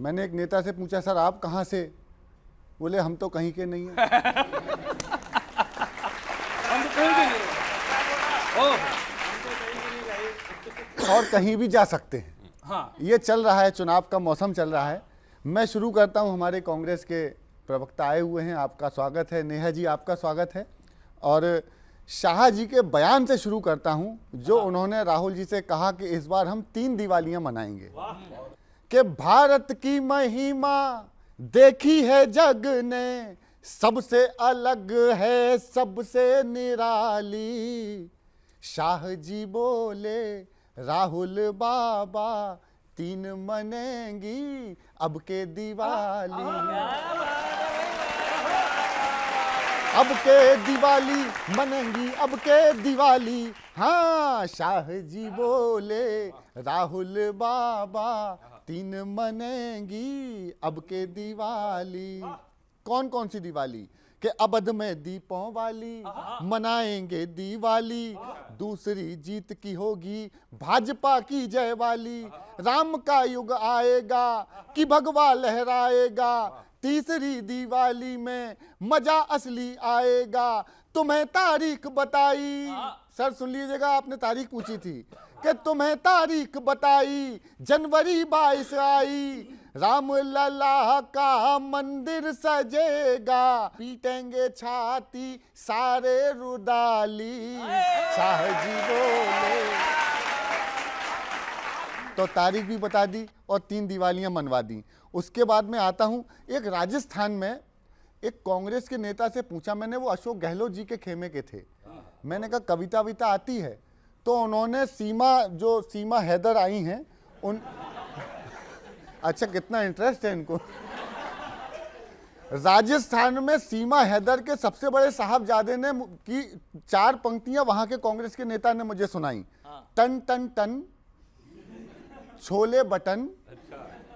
मैंने एक नेता से पूछा, सर आप कहाँ से? बोले हम तो कहीं के नहीं हैं। और कहीं भी जा सकते हैं। हाँ। ये चल रहा है, चुनाव का मौसम चल रहा है। मैं शुरू करता हूं, हमारे कांग्रेस के प्रवक्ता आए हुए हैं, आपका स्वागत है। नेहा जी आपका स्वागत है। और शाह जी के बयान से शुरू करता हूं, जो उन्होंने राहुल जी से कहा कि इस बार हम 3 दिवालियां मनाएंगे, कि भारत की महिमा देखी है जग ने, सबसे अलग है सबसे निराली। शाह जी बोले राहुल बाबा 3 मनेंगी अब के दिवाली, अब के दिवाली मनेंगी अब के दिवाली। हाँ, शाह जी बोले राहुल बाबा 3 मनेंगी अब के दिवाली। कौन कौन सी दिवाली? कि अवध में दीपों वाली मनाएंगे दिवाली, दूसरी जीत की होगी भाजपा की जय वाली। राम का युग आएगा कि भगवा लहराएगा, तीसरी दिवाली में मजा असली आएगा। तुम्हें तारीख बताई, सर सुन लीजिएगा, आपने तारीख पूछी थी कि तुम्हें तारीख बताई, जनवरी 22 आई, राम लला का मंदिर सजेगा, पीटेंगे छाती सारे रुदाली। शाह जी बोले, तो तारीख भी बता दी और 3 दिवालियां मनवा दी। उसके बाद में आता हूं, एक राजस्थान में एक कांग्रेस के नेता से पूछा मैंने, वो अशोक गहलोत जी के खेमे के थे। मैंने कहा कविता विता आती है? तो उन्होंने सीमा हैदर आई हैं उन अच्छा, कितना इंटरेस्ट है इनको। राजस्थान में सीमा हैदर के सबसे बड़े साहबजादे ने की 4 पंक्तियां वहां के कांग्रेस के नेता ने मुझे सुनाई। टन टन टन छोले बटन,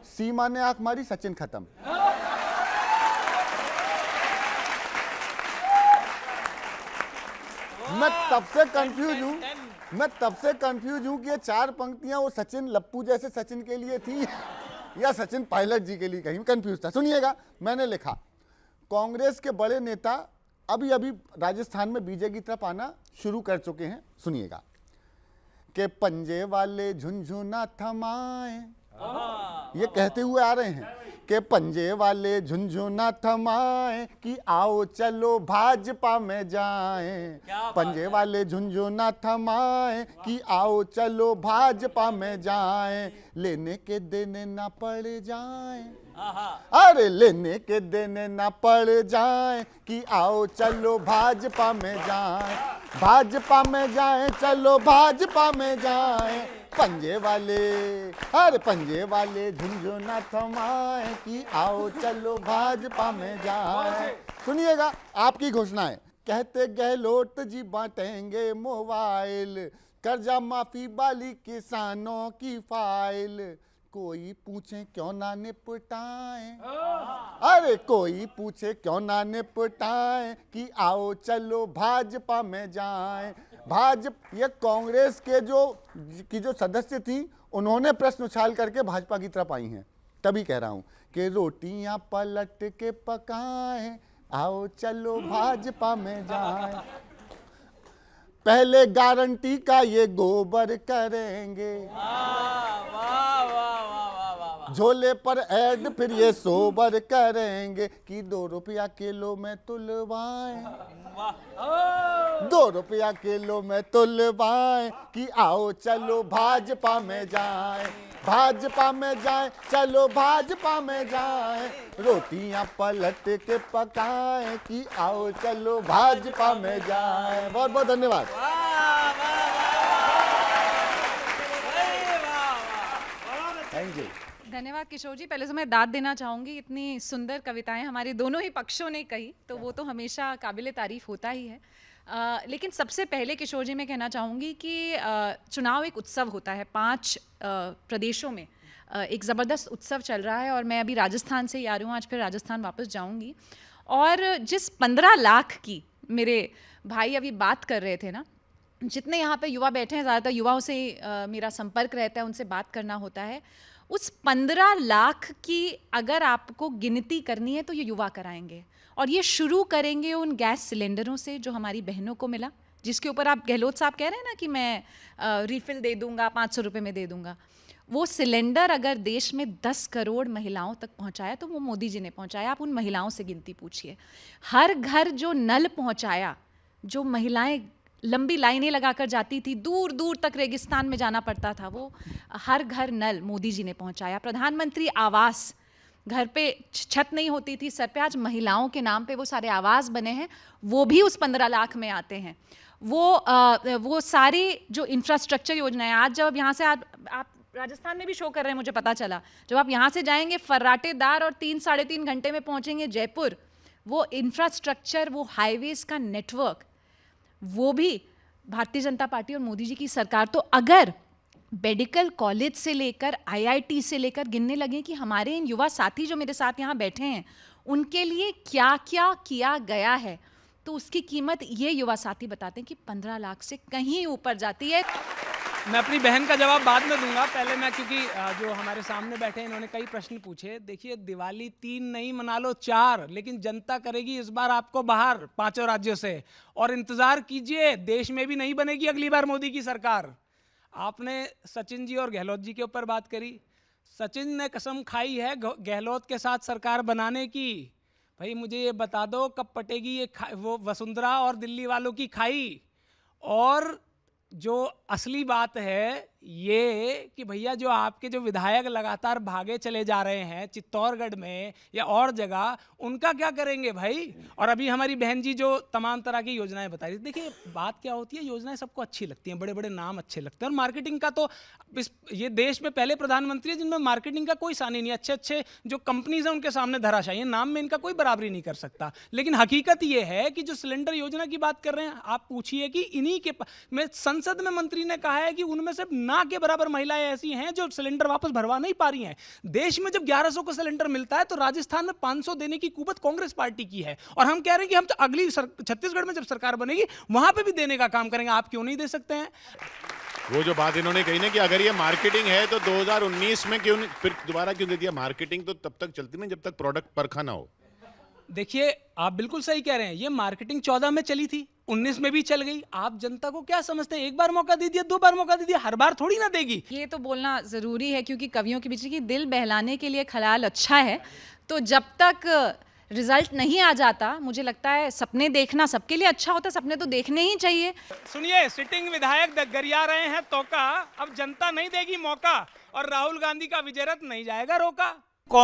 सीमा ने आंख मारी सचिन खत्म। मैं तब से कंफ्यूज हूं कि ये 4 पंक्तियां वो सचिन लप्पू जैसे सचिन के लिए थी या सचिन पायलट जी के लिए, कहीं कंफ्यूज था। सुनिएगा, मैंने लिखा, कांग्रेस के बड़े नेता अभी अभी राजस्थान में बीजे की तरफ आना शुरू कर चुके हैं। सुनिएगा, कि पंजे वाले झुनझुना थमाए, ये कहते हुए आ रहे हैं कि पंजे वाले झुनझुना थमाए कि आओ चलो भाजपा में जाएं। पंजे वाले झुनझुना थमाए कि आओ चलो भाजपा में जाएं, लेने के देने ना पड़ जाएं, अरे लेने के देने ना पड़ जाएं कि आओ चलो भाजपा में जाएं, भाजपा में जाएं, चलो भाजपा में जाएं। पंजे वाले, अरे पंजे वाले झुनझुना थमाए कि आओ चलो भाजपा में जाएं। सुनिएगा, आपकी घोषणा है, कहते गहलोत जी बांटेंगे मोबाइल, कर्जा माफी वाली किसानों की फाइल, कोई पूछे क्यों ना निपटाएं, अरे कोई पूछे क्यों ना निपटाएं कि आओ चलो भाजपा में जाएं। भाजपा, ये कांग्रेस के जो सदस्य थी, उन्होंने प्रश्न उछाल करके भाजपा की तरफ आई हैं। तभी कह रहा हूं कि रोटियां पलट के पकाएं, आओ चलो भाजपा में जाएं। पहले गारंटी का ये गोबर करेंगे, झोले पर ऐड फिर ये सोबर करेंगे कि 2 रुपया किलो में तुलवाएं, 2 रुपया किलो में तुलवाएं कि आओ चलो भाजपा में जाएं, भाजपा में जाएं, चलो भाजपा में जाएं। रोटियां पलट के पकाएं कि आओ चलो भाजपा में जाएं। बहुत बहुत धन्यवाद। Thank you. धन्यवाद किशोर जी। पहले तो मैं दाद देना चाहूँगी, इतनी सुंदर कविताएं हमारे दोनों ही पक्षों ने कही, तो वो तो हमेशा काबिले तारीफ होता ही है। लेकिन सबसे पहले किशोर जी मैं कहना चाहूँगी कि चुनाव एक उत्सव होता है। 5 प्रदेशों में एक ज़बरदस्त उत्सव चल रहा है और मैं अभी राजस्थान से ही आ रही हूँ, आज फिर राजस्थान वापस जाऊँगी। और जिस 15 लाख की मेरे भाई अभी बात कर रहे थे ना, जितने यहाँ पे युवा बैठे हैं, ज़्यादातर युवाओं से मेरा संपर्क रहता है, उनसे बात करना होता है। उस 15 लाख की अगर आपको गिनती करनी है तो ये युवा कराएंगे, और ये शुरू करेंगे उन गैस सिलेंडरों से जो हमारी बहनों को मिला, जिसके ऊपर आप गहलोत साहब कह रहे हैं ना कि मैं रिफिल दे दूंगा, 500 रुपये में दे दूंगा। वो सिलेंडर अगर देश में 10 करोड़ महिलाओं तक पहुंचाया तो वो मोदी जी ने पहुंचाया। आप उन महिलाओं से गिनती पूछिए। हर घर जो नल पहुंचाया, जो महिलाएं लंबी लाइनें लगाकर जाती थी, दूर दूर तक रेगिस्तान में जाना पड़ता था, वो हर घर नल मोदी जी ने पहुंचाया। प्रधानमंत्री आवास, घर पे छत नहीं होती थी सर पे, आज महिलाओं के नाम पे वो सारे आवास बने हैं, वो भी उस 15 लाख में आते हैं। वो सारी जो इंफ्रास्ट्रक्चर योजनाएं, आज जब यहाँ से आप राजस्थान में भी शो कर रहे हैं, मुझे पता चला, जब आप यहाँ से जाएंगे फर्राटेदार और 3-3.5 घंटे में पहुँचेंगे जयपुर, वो इंफ्रास्ट्रक्चर, वो हाईवेज का नेटवर्क, वो भी भारतीय जनता पार्टी और मोदी जी की सरकार। तो अगर मेडिकल कॉलेज से लेकर आईआईटी से लेकर गिनने लगे कि हमारे इन युवा साथी जो मेरे साथ यहाँ बैठे हैं उनके लिए क्या क्या किया गया है, तो उसकी कीमत ये युवा साथी बताते हैं कि 15 लाख से कहीं ऊपर जाती है। मैं अपनी बहन का जवाब बाद में दूंगा, पहले मैं, क्योंकि जो हमारे सामने बैठे हैं इन्होंने कई प्रश्न पूछे। देखिए, दिवाली 3 नहीं मना लो 4, लेकिन जनता करेगी इस बार आपको बाहर 5 राज्यों से, और इंतजार कीजिए, देश में भी नहीं बनेगी अगली बार मोदी की सरकार। आपने सचिन जी और गहलोत जी के ऊपर बात करी। सचिन ने कसम खाई है गहलोत के साथ सरकार बनाने की। भाई मुझे ये बता दो कब पटेगी ये वो वसुंधरा और दिल्ली वालों की खाई। और जो असली बात है ये कि भैया जो आपके जो विधायक लगातार भागे चले जा रहे हैं चित्तौड़गढ़ में या और जगह, उनका क्या करेंगे भाई। और अभी हमारी बहन जी जो तमाम तरह की योजनाएं बता रही थी, देखिए बात क्या होती है, योजनाएं सबको अच्छी लगती हैं, बड़े बड़े नाम अच्छे लगते हैं, और मार्केटिंग का तो ये देश में पहले प्रधानमंत्री है जिनमें मार्केटिंग का कोई सानी नहीं। अच्छे अच्छे जो कंपनीज हैं उनके सामने धराशायी, नाम में इनका कोई बराबरी नहीं कर सकता। लेकिन हकीकत ये है कि जो सिलेंडर योजना की बात कर रहे हैं, आप पूछिए कि इन्हीं के में संसद में मंत्री ने कहा है कि उनमें से ना के बराबर महिलाएं ऐसी हैं जो सिलेंडर वापस भरवा नहीं पा रही हैं। देश में जब 1100 का सिलेंडर मिलता है तो राजस्थान में 500 देने की कुवत कांग्रेस पार्टी की है, और हम कह रहे हैं कि हम तो अगली छत्तीसगढ़ में जब सरकार बनेगी वहां पे भी देने का काम करेंगे। आप क्यों नहीं दे सकते हैं? वो जो बात इन्होंने कही ना कि अगर ये मार्केटिंग है तो 2019 में क्यों फिर दोबारा क्यों दे दिया? मार्केटिंग तो तब तक चलती ना जब तक प्रोडक्ट परखा ना हो। देखिए, आप बिल्कुल सही कह रहे हैं, ये मार्केटिंग 14 में चली थी, 19 में भी चल गई। आप जनता को क्या समझते हैं? एक बार मौका दे दिया, 2 बार मौका दे दिया, हर बार थोड़ी ना देगी। ये तो बोलना ज़रूरी है, क्योंकि कवियों के बीच की दिल बहलाने के लिए ख्याल अच्छा है। तो जब तक रिजल्ट नहीं आ जाता, मुझे लगता है सपने देखना सबके लिए अच्छा होता है, सपने तो देखने ही चाहिए। सुनिए, सिटिंग विधायक गरिया रहे हैं तो का, अब जनता नहीं देगी मौका, और राहुल गांधी का विजय रथ नहीं जाएगा रोका।